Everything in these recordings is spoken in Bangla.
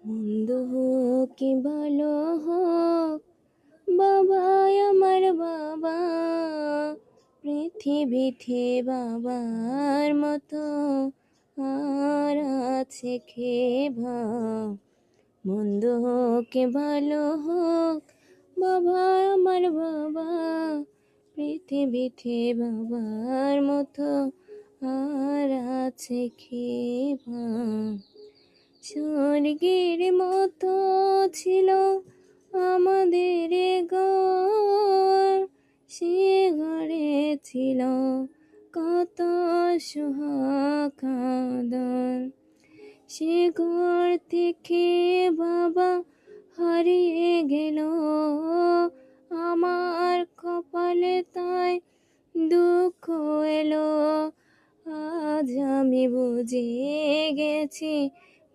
মন্দ হোক কি ভালো হোক, বাবাই আমার বাবা। পৃথিবীতে বাবার মতো আর আছে কে ভাব। মন্দ হোক কি ভালো হোক, বাবা আমার বাবা। পৃথিবীতে বাবার মতো আর আছে কে ভাব। স্বর্গের মতো ছিল আমাদের ঘর, সে ঘরে ছিল কত সোহাগ আদর। সে ঘর থেকে বাবা হারিয়ে গেল, আমার কপালে তাই দুঃখ এলো। আজ আমি বুঝে গেছি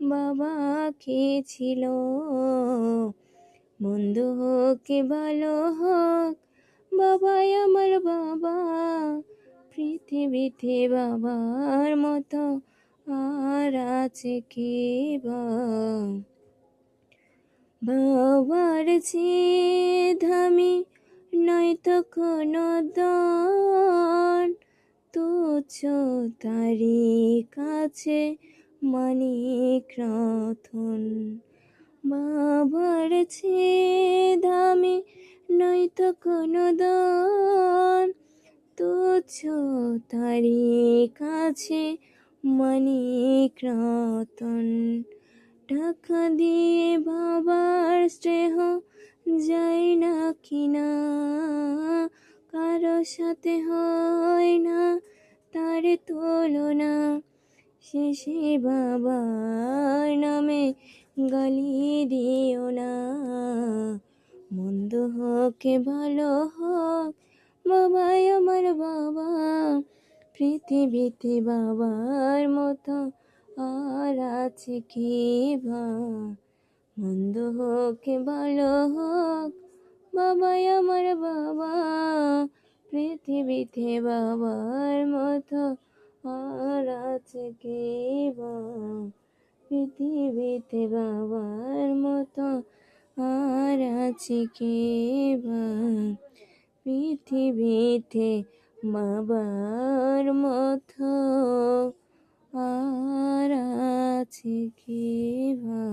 বাবা কে ছিল। মন্দ হোক কি ভালো হোক, বাবাই আমার বাবা। পৃথিবীতে বাবার মতো আর আছে কে বা। বাবার চেয়ে দামি নয়তো কোনো ধন, তুচ্ছ তারি কাছে মানিক রতন। বাবার চেয়ে দামি নয়তো কোনো ধন, তুচ্ছ তারি কাছে মানিক রতন। টাকা দিয়ে বাবার স্নেহ যায় না কিনা, কারো সাথে হয় না তার তুলনা। শেষে বাবার নামে গালি দিও না। মন্দ হোক কি ভালো হোক, বাবাই আমার বাবা। পৃথিবীতে বাবার মতো আর আছে কে বা। মন্দ হোক কি ভালো হোক, বাবাই আমার বাবা। পৃথিবীতে বাবার মতো আর আছে কে বা। পৃথিবীতে বাবার মতো আর আছে কে বা। পৃথিবীতে বাবার মতো আর আছে কে বা।